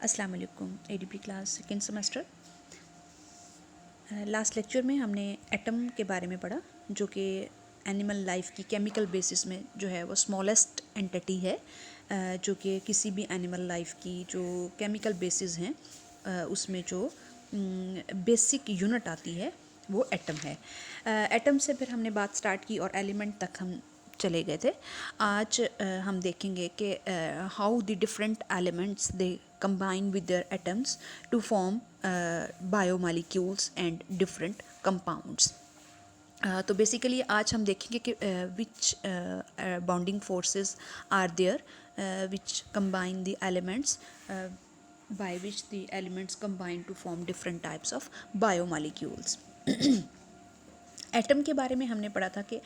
अस्सलाम वालेकुम। ADP class second semester. Last lecture में हमने एटम के बारे में पढ़ा, जो कि एनिमल लाइफ की केमिकल बेसिस में जो है वो स्मॉलेस्ट एंटिटी है, जो कि किसी भी एनिमल लाइफ की जो केमिकल बेसिस हैं उसमें जो बेसिक यूनिट आती है वो एटम है। एटम से फिर हमने बात स्टार्ट की और एलिमेंट तक हम चले गए थे। आज हम देखेंगे कि how the different elements they combine with their atoms to form biomolecules and different compounds. तो बेसिकली आज हम देखेंगे कि which bonding forces are there which combine the elements by which the elements combine to form different types of biomolecules. Atom के बारे में हमने पढ़ा था कि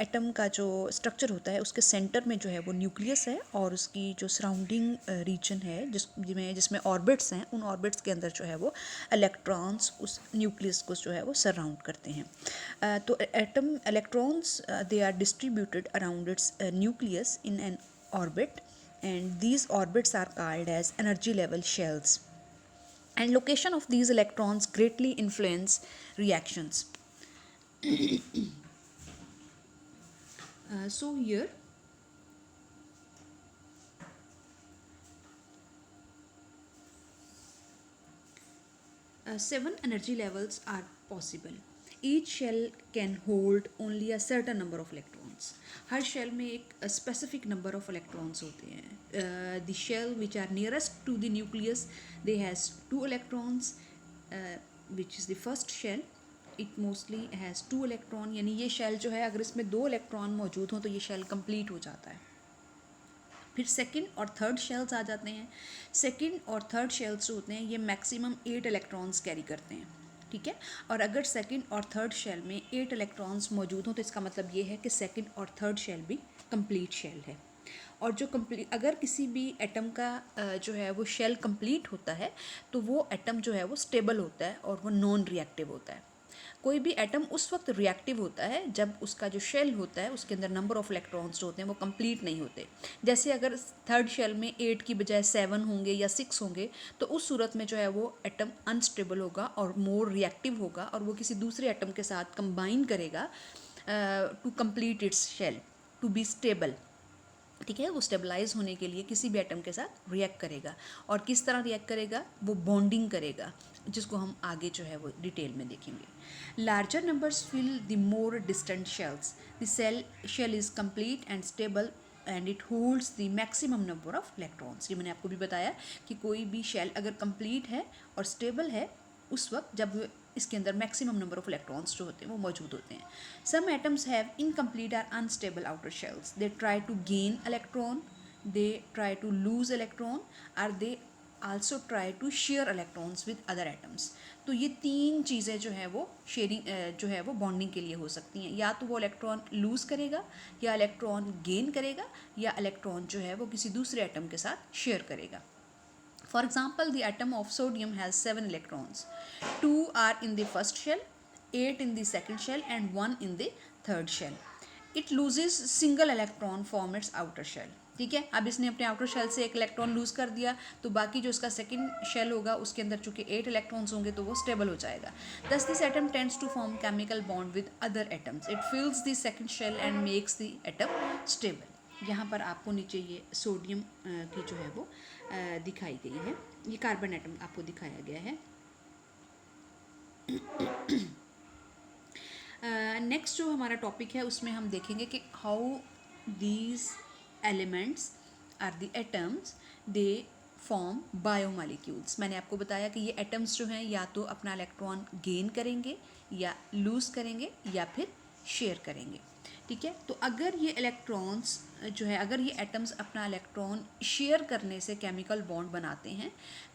एटम का जो स्ट्रक्चर होता है उसके सेंटर में जो है वो न्यूक्लियस है, और उसकी जो सराउंडिंग रीजन है जिसमें ऑर्बिट्स हैं, उन ऑर्बिट्स के अंदर जो है वो इलेक्ट्रॉन्स उस न्यूक्लियस को जो है वो सराउंड करते हैं। तो atom electrons they are distributed around its nucleus in an orbit, and these orbits are called as energy level shells, and location of these electrons greatly influence reactions. So here seven energy levels are possible. Each shell can hold only a certain number of electrons. हर shell में एक specific number of electrons होते हैं. The shell which are nearest to the nucleus they has 2 electrons, which is the first shell. It mostly has 2 electron, यानी ये shell जो है अगर इसमें 2 इलेक्ट्रॉन मौजूद हों तो ये शेल कंप्लीट हो जाता है. फिर सेकंड और थर्ड शेल्स आ जाते हैं. सेकंड और थर्ड शेल्स जो होते हैं ये मैक्सिमम 8 इलेक्ट्रॉन्स कैरी करते हैं, ठीक है. और अगर सेकंड और थर्ड शेल में 8 इलेक्ट्रॉन्स मौजूद हों तो इसका मतलब ये है कि सेकंड और थर्ड शेल भी कंप्लीट शेल है. और जो अगर किसी भी एटम का जो है वो शेल कंप्लीट होता है तो वो एटम जो है वो स्टेबल होता है और वो नॉन रिएक्टिव होता है. कोई भी एटम उस वक्त रिएक्टिव होता है जब उसका जो शेल होता है उसके अंदर नंबर ऑफ इलेक्ट्रॉन्स जो होते हैं वो कंप्लीट नहीं होते. जैसे अगर थर्ड शेल में 8 की बजाय 7 होंगे या 6 होंगे तो उस सूरत में जो है वो एटम अनस्टेबल होगा और मोर रिएक्टिव होगा, और वो किसी दूसरे एटम के साथ कंबाइन करेगा to complete its shell to be stable, ठीक है. वो स्टेबलाइज होने के लिए किसी भी एटम के साथ रिएक्ट करेगा. और किस तरह रिएक्ट करेगा? वो बॉन्डिंग करेगा, जिसको हम आगे जो है वो डिटेल में देखेंगे. Larger numbers fill the more distant shells. The shell is complete and stable and it holds the maximum number of electrons. ये मैंने आपको भी बताया कि कोई भी शेल अगर कंप्लीट है और स्टेबल है उस वक्त जब इसके अंदर मैक्सिमम नंबर ऑफ इलेक्ट्रॉन्स जो होते हैं वो मौजूद होते हैं. Some atoms have incomplete or unstable outer shells. They try to gain electron, they try to lose electron, or they also try to share electrons with other atoms. तो ये 3 चीज़ें जो है वो शेयरिंग जो है वो बॉन्डिंग के लिए हो सकती हैं. या तो वो इलेक्ट्रॉन लूज़ करेगा, या इलेक्ट्रॉन गेन करेगा, या इलेक्ट्रॉन जो है वो किसी दूसरे एटम के साथ शेयर करेगा. For example, the atom of sodium has 7 electrons. 2 are in the first shell, 8 in the second shell, and 1 in the third shell. It loses single electron from its outer shell. ठीक है. अब इसने अपने outer shell से एक electron lose कर दिया तो बाकी जो इसका सेकंड शेल होगा उसके अंदर चूंकि 8 इलेक्ट्रॉन्स होंगे तो वो स्टेबल हो जाएगा. Thus this atom tends to form chemical bond with other atoms. It fills the second shell and makes the atom stable. यहाँ पर आपको नीचे ये सोडियम की जो है वो दिखाई गई है. ये कार्बन एटम आपको दिखाया गया है. नेक्स्ट जो हमारा टॉपिक है उसमें हम देखेंगे कि how these elements are the atoms they form biomolecules. मैंने आपको बताया कि ये एटम्स जो हैं या तो अपना इलेक्ट्रॉन गेन करेंगे या लूज़ करेंगे या फिर शेयर करेंगे, ठीक है. तो अगर ये इलेक्ट्रॉन्स जो है, अगर ये एटम्स अपना इलेक्ट्रॉन शेयर करने से केमिकल बॉन्ड बनाते हैं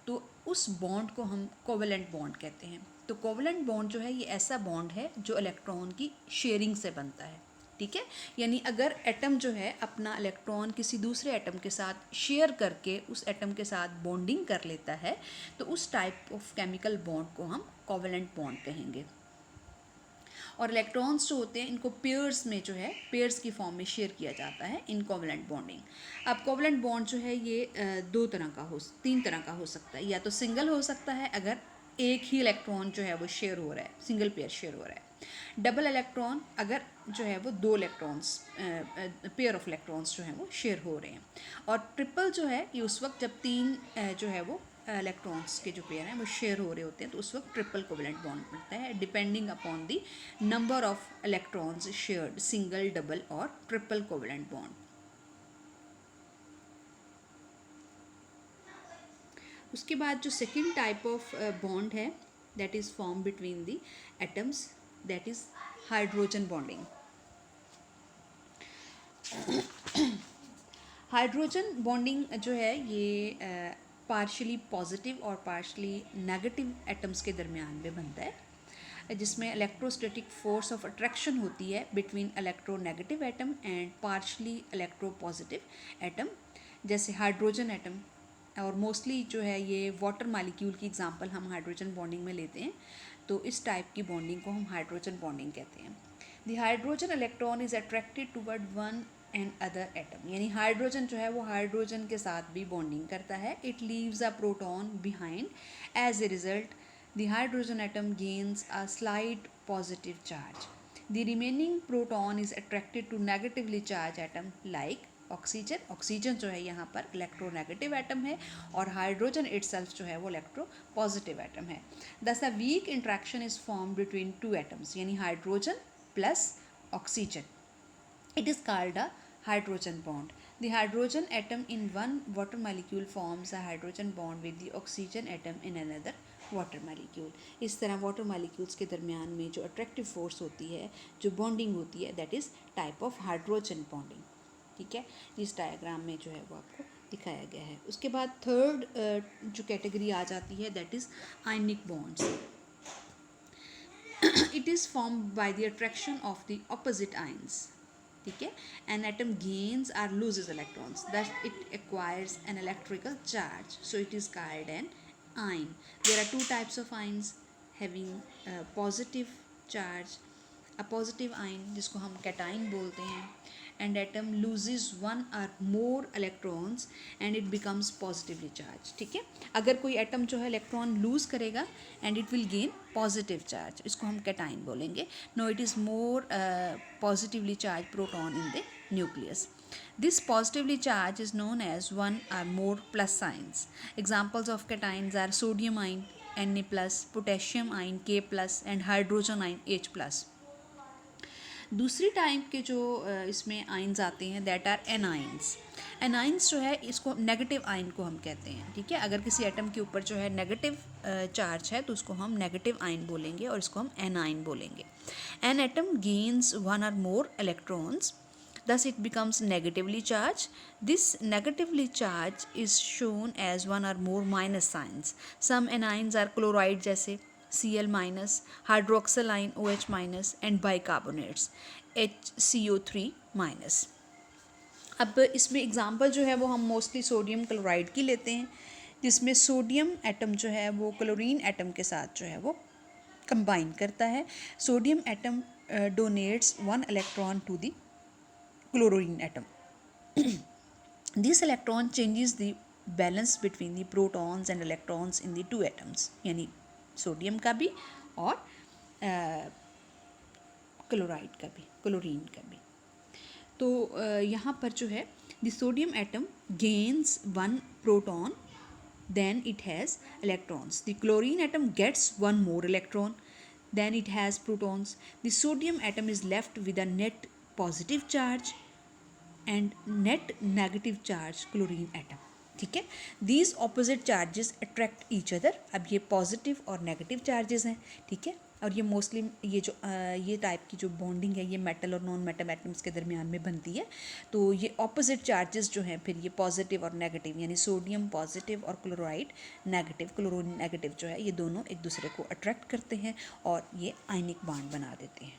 तो उस बॉन्ड को हम कोवेलेंट बॉन्ड कहते हैं. तो कोवेलेंट बॉन्ड जो है ये ऐसा बॉन्ड है जो इलेक्ट्रॉन की शेयरिंग से बनता है, ठीक है. यानी अगर एटम जो है अपना इलेक्ट्रॉन किसी दूसरे एटम के साथ शेयर करके उस एटम के साथ बॉन्डिंग कर लेता है तो उस टाइप ऑफ केमिकल बॉन्ड को हम कोवेलेंट बॉन्ड कहेंगे. और इलेक्ट्रॉन्स जो होते हैं इनको पेयर्स में जो है पेयर्स की फॉर्म में शेयर किया जाता है इन कोवलेंट बॉन्डिंग। अब कोवलेंट बॉन्ड जो है ये तीन तरह का हो सकता है, या तो सिंगल हो सकता है अगर एक ही इलेक्ट्रॉन जो है वो शेयर हो रहा है, सिंगल पेयर शेयर हो रहा है। डबल इलेक्ट्रॉन अगर जो है वो दो इलेक्ट्रॉन्स पेयर ऑफ इलेक्ट्रॉन्स जो है वो शेयर हो रहे हैं। और ट्रिपल जो है ये उस वक्त जब तीन जो है वो इलेक्ट्रॉन्स के जो पेयर हैं वो शेयर हो रहे होते हैं, तो उस वक्त ट्रिपल कोवलेंट बॉन्ड बनता है depending upon the number of electrons shared, single, double और ट्रिपल कोवलेंट बॉन्ड। उसके बाद जो सेकेंड टाइप ऑफ बॉन्ड है that is form between the atoms, that is hydrogen bonding. Hydrogen bonding जो है ये पार्शली पॉजिटिव और पार्शली नेगेटिव एटम्स के दरमियान में बनता है, जिसमें इलेक्ट्रोस्टैटिक फोर्स ऑफ अट्रैक्शन होती है between electronegative atom and partially electropositive atom, जैसे हाइड्रोजन एटम। और मोस्टली जो है ये वाटर मालिक्यूल की एग्जांपल हम हाइड्रोजन बॉन्डिंग में लेते हैं, तो इस टाइप की बॉन्डिंग को हम हाइड्रोजन बॉन्डिंग कहते हैं। The hydrogen electron is attracted toward one and other atom, यानी हाइड्रोजन जो है वो हाइड्रोजन के साथ भी बॉन्डिंग करता है। It leaves a proton behind, as a result the hydrogen atom gains a slight positive charge. The remaining proton is attracted to negatively charge atom like oxygen. Oxygen जो है यहाँ पर इलेक्ट्रोनेगेटिव एटम है और hydrogen itself जो है वो electro positive atom है। Thus a weak interaction is form between two atoms, यानी hydrogen plus oxygen. It is called a hydrogen bond. The hydrogen atom in one water molecule forms a hydrogen bond with the oxygen atom in another water molecule. इस तरह water molecules के दरमियान में जो attractive force होती है, जो bonding होती है, that is type of hydrogen bonding. ठीक है, इस डायग्राम में जो है वो आपको दिखाया गया है। उसके बाद थर्ड जो कैटेगरी आ जाती है that is ionic bonds. It is form by the attraction of the opposite ions. ठीक है, an atom gains or loses electrons, that it acquires an electrical charge, so it is called an ion. There are two types of ions having positive charge, a positive ion जिसको हम cation बोलते हैं, and atom loses one or more electrons and it becomes positively charge. ठीक है, अगर कोई atom जो है इलेक्ट्रॉन लूज करेगा and it will gain positive charge, इसको हम कैटाइन बोलेंगे। No, it is more positively charge proton in the nucleus. This positively charge is known as one or more plus signs. Examples of cations are sodium ion Na+, potassium ion K+, and hydrogen ion H+. दूसरी type के जो इसमें ions आते हैं that are anions. Anions जो है इसको negative ion को हम कहते हैं। ठीक है, अगर किसी एटम के ऊपर जो है नेगेटिव चार्ज है तो उसको हम नेगेटिव आयन बोलेंगे और इसको हम एनाइन बोलेंगे। एन एटम गेन्स वन और मोर electrons, thus it becomes negatively charged. This negatively charged is shown as one or more minus signs. Some anions are chloride जैसे Cl-, hydroxyl ion OH-, and bicarbonates HCO3-. अब इसमें example जो है वो हम mostly sodium chloride की लेते हैं, जिसमें सोडियम एटम जो है वो क्लोरीन एटम के साथ जो है वो कंबाइन करता है। Sodium atom donates one electron to the chlorine atom. This electron changes the balance between the protons and electrons in the two atoms, यानी सोडियम का भी और क्लोराइड का भी, क्लोरीन का भी। तो यहाँ पर जो है the sodium atom gains one proton, then it has electrons. The chlorine atom gets one more electron, then it has protons. The sodium atom is left with a net positive charge and net negative charge chlorine atom. ठीक है, these opposite charges attract each other. अब ये positive और negative charges हैं। ठीक है, और ये मोस्टली ये टाइप की जो बॉन्डिंग है ये मेटल और नॉन मेटल एटम्स के दरमियान में बनती है। तो ये ऑपोजिट चार्जेस जो हैं फिर ये पॉजिटिव और नेगेटिव, यानी सोडियम पॉजिटिव और क्लोराइड नेगेटिव, क्लोरीन नेगेटिव जो है ये दोनों एक दूसरे को अट्रैक्ट करते हैं और ये आयनिक बॉन्ड बना देते हैं।